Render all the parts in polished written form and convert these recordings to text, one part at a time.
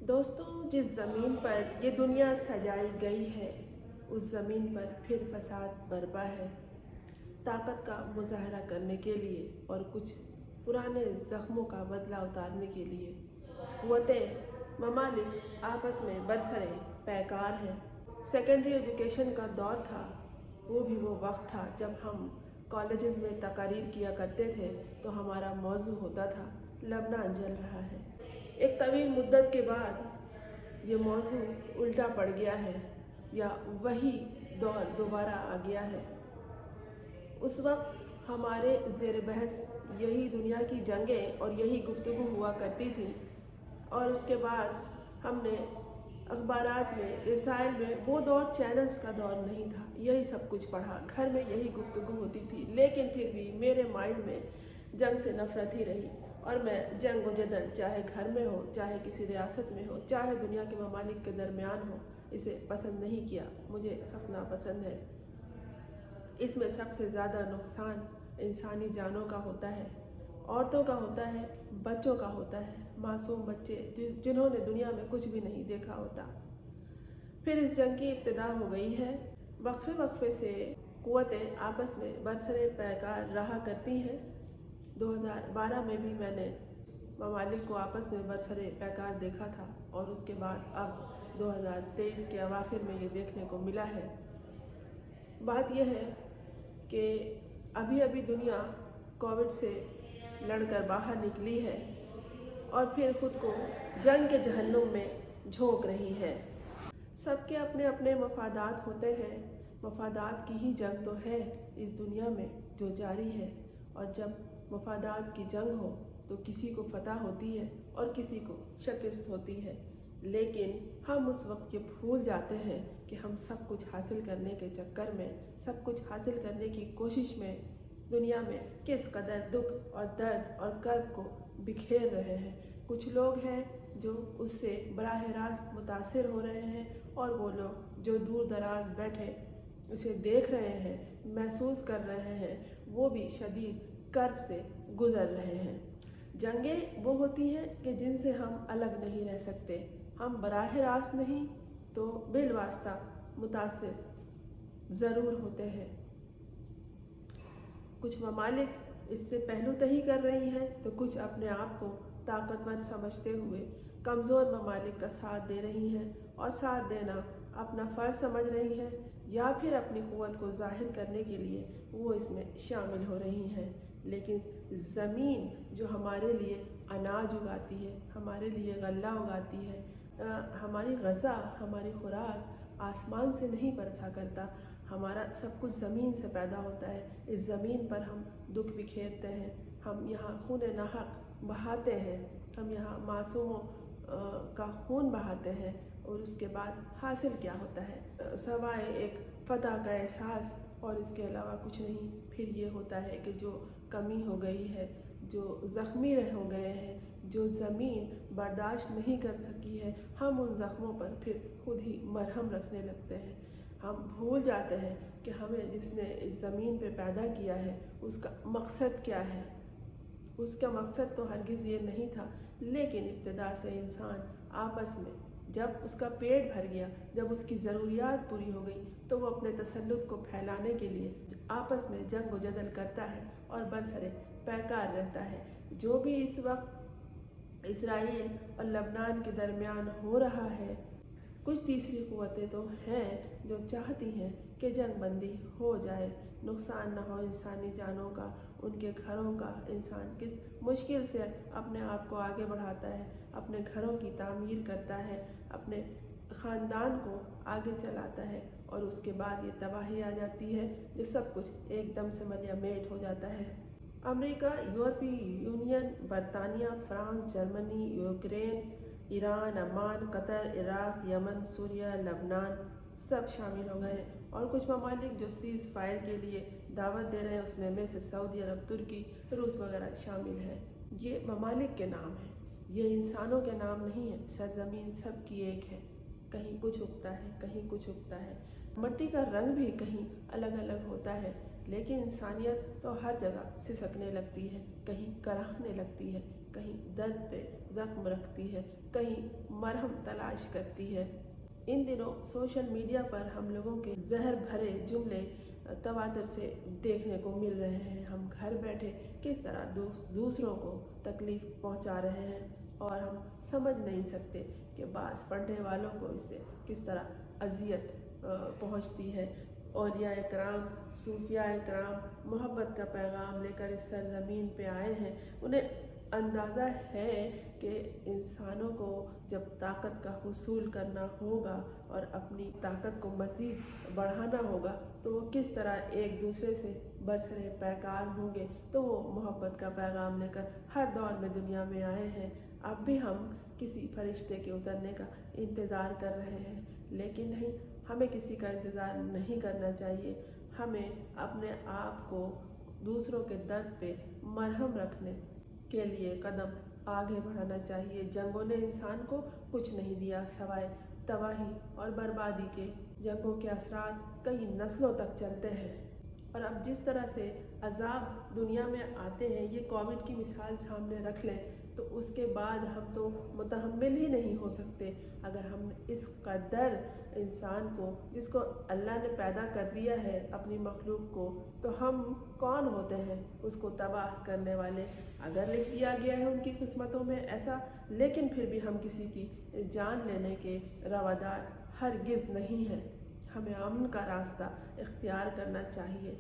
दोस्तों, जिस ज़मीन पर ये दुनिया सजाई गई है उस ज़मीन पर फिर फसाद बरपा है। ताकत का मुजाहरा करने के लिए और कुछ पुराने ज़ख्मों का बदला उतारने के लिए क़ुव्वतें ममालिक आपस में बरसरे पैकार हैं। सेकेंडरी एजुकेशन का दौर था, वो वक्त था जब हम कॉलेजेस में तकारीर किया करते थे तो हमारा मौजू होता था लबनान जल रहा है। एक तवील मुद्दत के बाद ये मौजू उल्टा पड़ गया है या वही दौर दोबारा आ गया है। उस वक्त हमारे ज़ेर बहस यही दुनिया की जंगें और यही गुफ्तगू हुआ करती थी, और उसके बाद हमने अखबारात में, रसायल में, वो दौर चैनल्स का दौर नहीं था, यही सब कुछ पढ़ा, घर में यही गुफ्तगू होती थी। लेकिन फिर भी मेरे माइंड में जंग से नफ़रत ही रही और मैं जंग व जदल, चाहे घर में हो, चाहे किसी रियासत में हो, चाहे दुनिया के ममालिक के दरमियान हो, इसे पसंद नहीं किया। मुझे सख्त नापसंद है। इसमें सबसे ज़्यादा नुकसान इंसानी जानों का होता है, औरतों का होता है, बच्चों का होता है, मासूम बच्चे जिन्होंने दुनिया में कुछ भी नहीं देखा होता। फिर इस जंग की इब्तिदा हो गई है। वक्फे वक्फे से क़ुव्वतें आपस में बरसरे पैकार रहा करती हैं। 2012 में भी मैंने ममालिक को आपस में बरसरे पैकार देखा था, और उसके बाद अब 2023 के अवाखिर में ये देखने को मिला है। बात यह है कि अभी अभी दुनिया कोविड से लड़कर बाहर निकली है और फिर खुद को जंग के जहन्नुम में झोंक रही है। सबके अपने अपने मफादात होते हैं। मफादात की ही जंग तो है इस दुनिया में जो जारी है, और जब मफादात की जंग हो तो किसी को फतह होती है और किसी को शिकस्त होती है। लेकिन हम उस वक्त ये भूल जाते हैं कि हम सब कुछ हासिल करने के चक्कर में, सब कुछ हासिल करने की कोशिश में दुनिया में किस कदर दुख और दर्द और कर्ब को बिखेर रहे हैं। कुछ लोग हैं जो उससे बराह रास्त मुतासिर हो रहे हैं, और वो लोग जो दूर दराज बैठे इसे देख रहे हैं, महसूस कर रहे हैं, वो भी शदीद कर्ब से गुज़र रहे हैं। जंगें वो होती हैं कि जिनसे हम अलग नहीं रह सकते। हम बराह रास्त नहीं तो बिलवास्ता मुतासिर ज़रूर होते हैं। कुछ ममालिक इससे पहलू तही कर रही हैं तो कुछ अपने आप को ताकतवर समझते हुए कमज़ोर ममालिक का साथ दे रही हैं, और साथ देना अपना फ़र्ज समझ रही हैं, या फिर अपनी क़ुव्वत को ज़ाहिर करने के लिए वो इसमें शामिल हो रही हैं। लेकिन ज़मीन जो हमारे लिए अनाज उगाती है, हमारे लिए गल्ला उगाती है, हमारी ग़ज़ा, हमारी खुराक आसमान से नहीं बरसा करता। हमारा सब कुछ ज़मीन से पैदा होता है। इस ज़मीन पर हम दुख बिखेरते हैं, हम यहाँ खून नाहक बहाते हैं, हम यहाँ मासूमों का खून बहाते हैं, और उसके बाद हासिल क्या होता है सवाए एक फ़तह का एहसास, और इसके अलावा कुछ नहीं। फिर ये होता है कि जो कमी हो गई है, जो ज़ख्मी हो गए हैं, जो ज़मीन बर्दाश्त नहीं कर सकी है, हम उन ज़ख्मों पर फिर खुद ही मरहम रखने लगते हैं। हम भूल जाते हैं कि हमें जिसने इस ज़मीन पे पैदा किया है उसका मकसद क्या है। उसका मकसद तो हरगिज़ ये नहीं था, लेकिन इब्तिदा से इंसान आपस में जब उसका पेट भर गया, जब उसकी ज़रूरियात पूरी हो गई, तो वो अपने तसल्लुत को फैलाने के लिए आपस में जंग व जदल करता है और बरसरे पैकार रहता है। जो भी इस वक्त इसराइल और लबनान के दरमियान हो रहा है, कुछ तीसरी क़ुव्वतें तो हैं जो चाहती हैं कि जंग बंदी हो जाए, नुकसान ना हो इंसानी जानों का, उनके घरों का। इंसान किस मुश्किल से अपने आप को आगे बढ़ाता है, अपने घरों की तामीर करता है, अपने ख़ानदान को आगे चलाता है, और उसके बाद ये तबाही आ जाती है जो सब कुछ एकदम से मलियामेट हो जाता है। अमेरिका, यूरोपीय यूनियन, बरतानिया, फ्रांस, जर्मनी, यूक्रेन, ईरान, अमान, कतर, इराक़, यमन, सूरिया, लबनान सब शामिल हो गए हैं, और कुछ ममालिक जो सीज़ फायर के लिए दावत दे रहे हैं उसमें में से सऊदी अरब, तुर्की, रूस वगैरह शामिल हैं। ये ममालिक के नाम हैं, ये इंसानों के नाम नहीं है। सरज़मीन सब की एक है, कहीं कुछ उगता है, कहीं कुछ उगता है। मट्टी का रंग भी कहीं अलग अलग होता है, लेकिन इंसानियत तो हर जगह सिसकने लगती है, कहीं कराहने लगती है, कहीं दर्द पे ज़ख्म रखती है, कहीं मरहम तलाश करती है। इन दिनों सोशल मीडिया पर हम लोगों के जहर भरे जुमले तवातर से देखने को मिल रहे हैं। हम घर बैठे किस तरह दूसरों को तकलीफ़ पहुंचा रहे हैं और हम समझ नहीं सकते कि बास पढ़ने वालों को इससे किस तरह अजियत पहुंचती है। औलिया इकराम, सूफिया इकराम मोहब्बत का पैगाम लेकर इस सरज़मीन पे आए हैं। उन्हें अंदाज़ा है कि इंसानों को जब ताकत का हुसूल करना होगा और अपनी ताकत को मज़ीद बढ़ाना होगा तो वो किस तरह एक दूसरे से बछड़े पैकार होंगे। तो वो मोहब्बत का पैगाम लेकर हर दौर में दुनिया में आए हैं। अब भी हम किसी फरिश्ते के उतरने का इंतज़ार कर रहे हैं, लेकिन नहीं, हमें किसी का इंतज़ार नहीं करना चाहिए। हमें अपने आप को दूसरों के दर्द पे मरहम रखने के लिए कदम आगे बढ़ाना चाहिए। जंगों ने इंसान को कुछ नहीं दिया सिवाय तबाही और बर्बादी के। जंगों के असरात कई नस्लों तक चलते हैं और अब जिस तरह से अजाब दुनिया में आते हैं, ये कोविड की मिसाल सामने रख लें तो उसके बाद हम तो मुतहम्मिल ही नहीं हो सकते। अगर हम इस कदर इंसान को, जिसको अल्लाह ने पैदा कर दिया है अपनी मखलूक को, तो हम कौन होते हैं उसको तबाह करने वाले। अगर लिख दिया गया है उनकी किस्मतों में ऐसा, लेकिन फिर भी हम किसी की जान लेने के रवादार हरगिज़ नहीं हैं। हमें अमन का रास्ता इख्तियार करना चाहिए।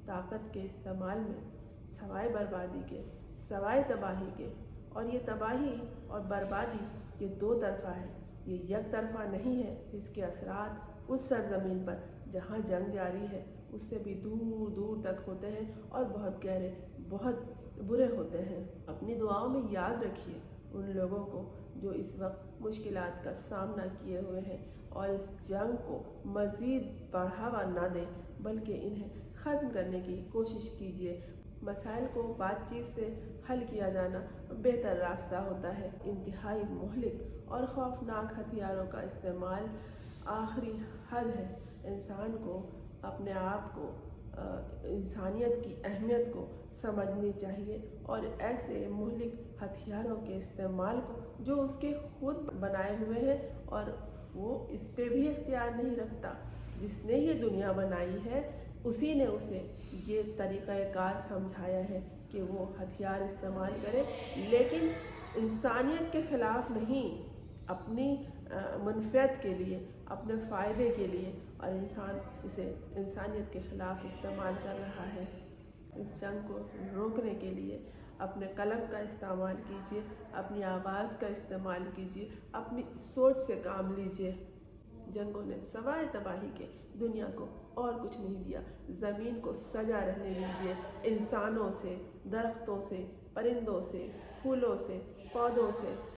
ताकत के इस्तेमाल में सवाए बर्बादी के, सवाए तबाही के, और ये तबाही और बर्बादी ये दो तरफ़ा है, ये एक तरफ़ा नहीं है। इसके असरात उस सरज़मीन पर जहाँ जंग जारी है उससे भी दूर दूर तक होते हैं और बहुत गहरे, बहुत बुरे होते हैं। अपनी दुआओं में याद रखिए उन लोगों को जो इस वक्त मुश्किलात का सामना किए हुए हैं और इस जंग को मज़ीद बढ़ावा ना दें, बल्कि इन्हें ख़त्म करने की कोशिश कीजिए। मसाइल को बातचीत से हल किया जाना बेहतर रास्ता होता है। इंतहाई मुहलिक और खौफनाक हथियारों का इस्तेमाल आखिरी हद है। इंसान को अपने आप को, इंसानियत की अहमियत को समझनी चाहिए और ऐसे मुहलिक हथियारों के इस्तेमाल को जो उसके खुद बनाए हुए हैं और वो इस पे भी इख्तियार नहीं रखता, जिसने ये दुनिया बनाई है उसी ने उसे ये तरीक़ाकार समझाया है कि वो हथियार इस्तेमाल करे, लेकिन इंसानियत के ख़िलाफ़ नहीं, अपनी मनफ़ियत के लिए, अपने फ़ायदे के लिए, और इंसान इसे इंसानियत के ख़िलाफ़ इस्तेमाल कर रहा है। इस जंग को रोकने के लिए अपने कलम का इस्तेमाल कीजिए, अपनी आवाज़ का इस्तेमाल कीजिए, अपनी सोच से काम लीजिए। जंगों ने सवाए तबाही के दुनिया को और कुछ नहीं दिया। ज़मीन को सजा रहने दीजिए, इंसानों से, दरख्तों से, परिंदों से, फूलों से, पौधों से,